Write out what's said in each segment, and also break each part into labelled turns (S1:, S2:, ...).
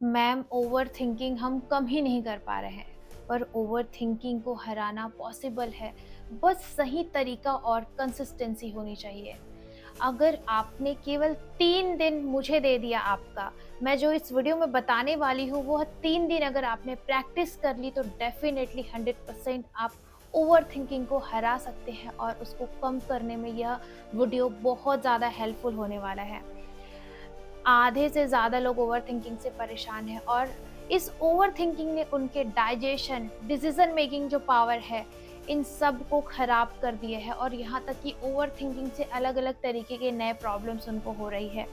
S1: Ma'am, overthinking हम कम ही नहीं कर पा रहे हैं, पर ओवरथिंकिंग को हराना पॉसिबल है। बस सही तरीका और कंसिस्टेंसी होनी चाहिए। अगर आपने केवल 3 दिन मुझे दे दिया आपका, मैं जो इस वीडियो में बताने वाली हूँ, वो 3 दिन अगर आपने प्रैक्टिस कर ली तो डेफ़िनेटली 100% आप ओवरथिंकिंग को हरा सकते हैं और उसको कम करने में यह वीडियो बहुत ज़्यादा हेल्पफुल होने वाला है। आधे से ज़्यादा लोग ओवरथिंकिंग से परेशान हैं और इस ओवरथिंकिंग ने उनके डाइजेशन, डिसीजन मेकिंग जो पावर है, इन सब को खराब कर दिया है और यहाँ तक कि ओवरथिंकिंग से अलग-अलग तरीके के नए प्रॉब्लम्स उनको हो रही है।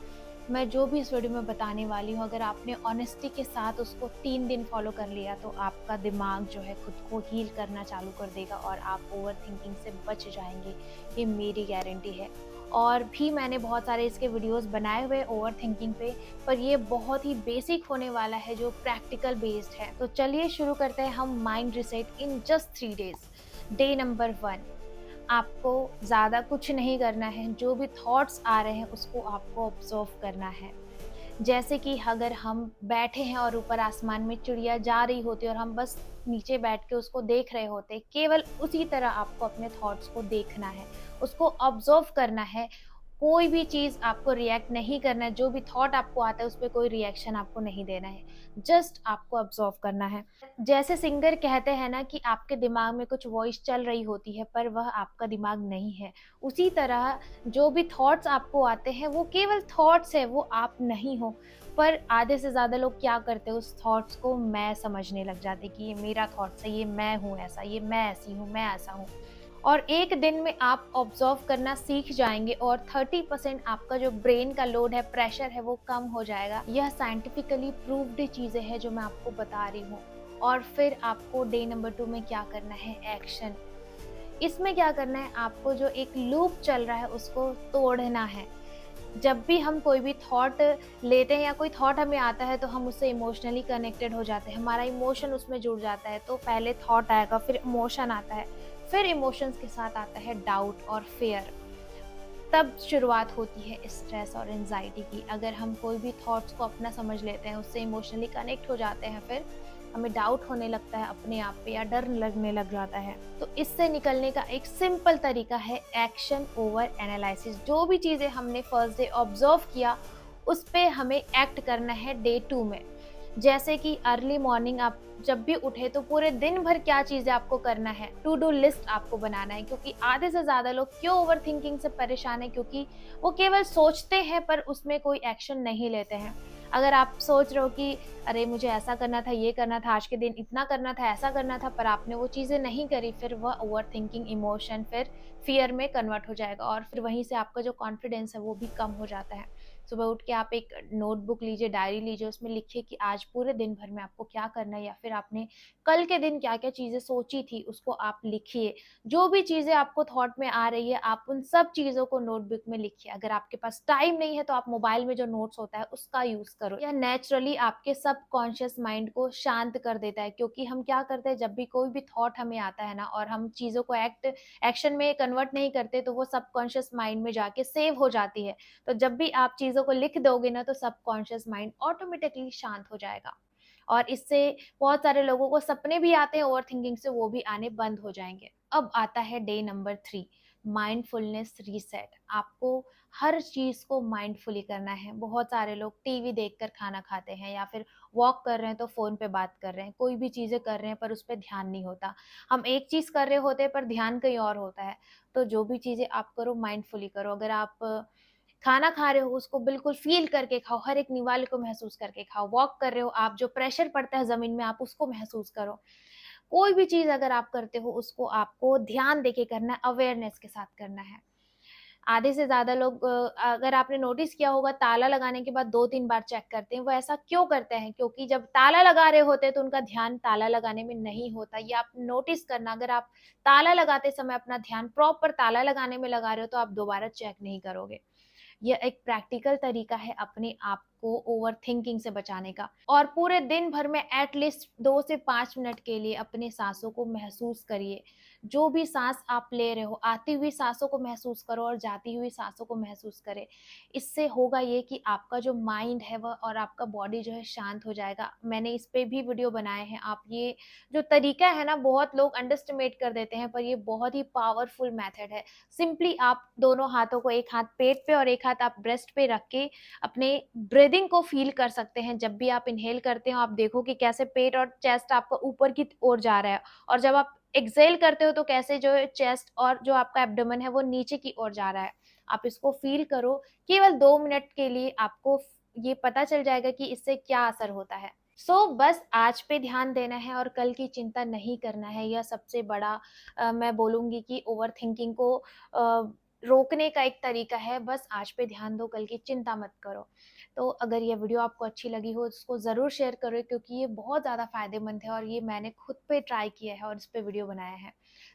S1: मैं जो भी इस वीडियो में बताने वाली हूँ, अगर आपने ऑनेस्टी के साथ उसको 3 दिन फॉलो कर लिया, तो आपका दिमाग जो है खुद को हील करना चालू कर देगा और आप ओवरथिंकिंग से बच जाएँगे, ये मेरी गारंटी है। और भी मैंने बहुत सारे इसके वीडियोज़ बनाए हुए ओवरथिंकिंग पे, पर ये बहुत ही बेसिक होने वाला है जो प्रैक्टिकल बेस्ड है। तो चलिए शुरू करते हैं हम mind reset in just 3 days. Day number 1, आपको ज़्यादा कुछ नहीं करना है, जो भी थॉट्स आ रहे हैं उसको आपको ऑब्ज़र्व करना है। जैसे कि अगर हम बैठे हैं और ऊपर आसमान में चिड़िया जा रही होती है और हम बस नीचे बैठ के उसको देख रहे होते, केवल उसी तरह आपको अपने थॉट्स को देखना है, उसको ऑब्जर्व करना है। कोई भी चीज़ आपको रिएक्ट नहीं करना है, जो भी थॉट आपको आता है उस पे कोई रिएक्शन आपको नहीं देना है, जस्ट आपको ऑब्जर्व करना है। जैसे सिंगर कहते हैं ना कि आपके दिमाग में कुछ वॉइस चल रही होती है, पर वह आपका दिमाग नहीं है। उसी तरह जो भी थॉट्स आपको आते हैं वो केवल थॉट्स है, वो आप नहीं हो। पर आधे से ज़्यादा लोग क्या करते हैं, उस थॉट्स को मैं समझने लग जाते हैं कि ये मेरा थॉट्स है, ये मैं हूँ ऐसा, ये मैं ऐसी हूँ, मैं ऐसा हूँ। और एक दिन में आप ऑब्जर्व करना सीख जाएँगे और 30% आपका जो ब्रेन का लोड है, प्रेशर है, वो कम हो जाएगा। यह साइंटिफिकली प्रूव्ड चीज़ें हैं जो मैं आपको बता रही हूँ। और फिर आपको डे नंबर 2 में क्या करना है, एक्शन। इसमें क्या करना है, आपको जो एक लूप चल रहा है उसको तोड़ना है। जब भी हम कोई भी थॉट लेते हैं या कोई थॉट हमें आता है तो हम उससे इमोशनली कनेक्टेड हो जाते हैं, हमारा इमोशन उसमें जुड़ जाता है। तो पहले थॉट आएगा, फिर इमोशन आता है, फिर इमोशंस के साथ आता है डाउट और फियर। तब शुरुआत होती है स्ट्रेस और एंजाइटी की। अगर हम कोई भी थॉट्स को अपना समझ लेते हैं, उससे इमोशनली कनेक्ट हो जाते हैं, फिर हमें डाउट होने लगता है अपने आप पे या डर लगने लग जाता है। तो इससे निकलने का एक सिंपल तरीका है एक्शन ओवर एनालिसिस। जो भी चीज़ें हमने फर्स्ट डे ऑब्जर्व किया, उस पे हमें एक्ट करना है डे 2 में। जैसे कि अर्ली मॉर्निंग आप जब भी उठे तो पूरे दिन भर क्या चीज़ें आपको करना है, टू डू लिस्ट आपको बनाना है, क्योंकि आधे से ज़्यादा लोग क्यों ओवरथिंकिंग से परेशान हैं, क्योंकि वो केवल सोचते हैं पर उसमें कोई एक्शन नहीं लेते हैं। अगर आप सोच रहे हो कि अरे मुझे ऐसा करना था, ये करना था, आज के दिन इतना करना था, ऐसा करना था, पर आपने वो चीज़ें नहीं करी, फिर वह ओवरथिंकिंग इमोशन फिर फ़ियर में कन्वर्ट हो जाएगा और फिर वहीं से आपका जो कॉन्फिडेंस है वो भी कम हो जाता है। सुबह उठ के आप एक नोटबुक लीजिए, डायरी लीजिए, उसमें लिखिए कि आज पूरे दिन भर में आपको क्या करना है या फिर आपने कल के दिन क्या-क्या चीज़ें सोची थी, उसको आप लिखिए। जो भी चीज़ें आपको थॉट में आ रही है, आप उन सब चीज़ों को नोटबुक में लिखिए। अगर आपके पास टाइम नहीं है, तो आप मोबाइल में जो नोट्स होता है, उसका यूज़ करो। यह नेचुरली आपके सबकॉन्शियस माइंड को शांत कर देता है, क्योंकि हम क्या करते हैं, जब भी कोई भी थॉट हमें आता है ना और हम चीज़ों को एक्शन में कन्वर्ट नहीं करते, तो वो सबकॉन्शियस माइंड में जाके सेव हो जाती है। तो जब भी आप चीज़ों को लिख दोगे ना, तो सबकॉन्शियस माइंड ऑटोमेटिकली शांत हो जाएगा और इससे बहुत सारे लोगों को सपने भी आते हैं ओवरथिंकिंग से, वो भी आने बंद हो जाएँगे। अब आता है डे नंबर 3, माइंडफुलनेस रीसेट। आपको हर चीज़ को माइंडफुली करना है। बहुत सारे लोग टीवी देखकर खाना खाते हैं या फिर वॉक कर रहे हैं तो फ़ोन पे बात कर रहे हैं। कोई भी चीज़ें कर रहे हैं पर उस पे ध्यान नहीं होता। हम एक चीज़ कर रहे होते हैं पर ध्यान कहीं और होता है। तो जो भी चीज़ें आप करो माइंडफुली करो। अगर आप खाना खा रहे हो उसको बिल्कुल फ़ील करके खाओ, हर एक निवाले को महसूस करके खाओ। वॉक कर रहे हो आप, जो प्रेशर पड़ता है ज़मीन में आप उसको महसूस करो। कोई भी चीज़ अगर आप करते हो उसको आपको ध्यान देके करना है, अवेयरनेस के साथ करना है। आधे से ज़्यादा लोग अगर आपने नोटिस किया होगा, ताला लगाने के बाद 2-3 बार चेक करते हैं। वो ऐसा क्यों करते हैं? क्योंकि जब ताला लगा रहे होते हैं तो उनका ध्यान ताला लगाने में नहीं होता। ये आप नोटिस करना, अगर आप ताला लगाते समय अपना ध्यान प्रॉपर ताला लगाने में लगा रहे हो तो आप दोबारा चेक नहीं करोगे। ये एक प्रैक्टिकल तरीका है अपने आप को ओवरथिंकिंग से बचाने का। और पूरे दिन भर में एटलीस्ट 2 से 5 मिनट के लिए अपनी साँसों को महसूस करिए। जो भी साँस आप ले रहे हो, आती हुई साँसों को महसूस करो और जाती हुई साँसों को महसूस करें। इससे होगा ये कि आपका जो माइंड है वह और आपका बॉडी जो है शांत हो जाएगा। मैंने इस पे भी वीडियो बनाए हैं। आप ये जो तरीका है ना, बहुत लोग अंडरएस्टिमेट कर देते हैं, पर ये बहुत ही पावरफुल मेथड है। सिंपली आप दोनों हाथों को, एक हाथ पेट पे और एक हाथ आप ब्रेस्ट पे रख के अपने ब्रीदिंग को फील कर सकते हैं। जब भी आप इनहेल करते हो, आप देखो कि कैसे पेट और चेस्ट आपका ऊपर की ओर जा रहा है, और जब आप एक्सहेल करते हो तो कैसे जो है चेस्ट और जो आपका एब्डोमेन है वो नीचे की ओर जा रहा है। आप इसको फील करो। केवल 2 मिनट के लिए आपको ये पता चल जाएगा कि इससे क्या असर होता है। बस आज पे ध्यान देना है और कल की चिंता नहीं करना है। यह सबसे बड़ा मैं बोलूँगी कि ओवरथिंकिंग को रोकने का एक तरीका है। बस आज पे ध्यान दो, कल की चिंता मत करो। तो अगर ये वीडियो आपको अच्छी लगी हो, इसको ज़रूर शेयर करें, क्योंकि ये बहुत ज़्यादा फ़ायदेमंद है और ये मैंने खुद पे ट्राई किया है और इस पे वीडियो बनाया है।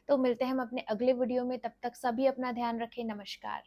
S1: तो मिलते हैं हम अपने अगले वीडियो में, तब तक सभी अपना ध्यान रखें। नमस्कार।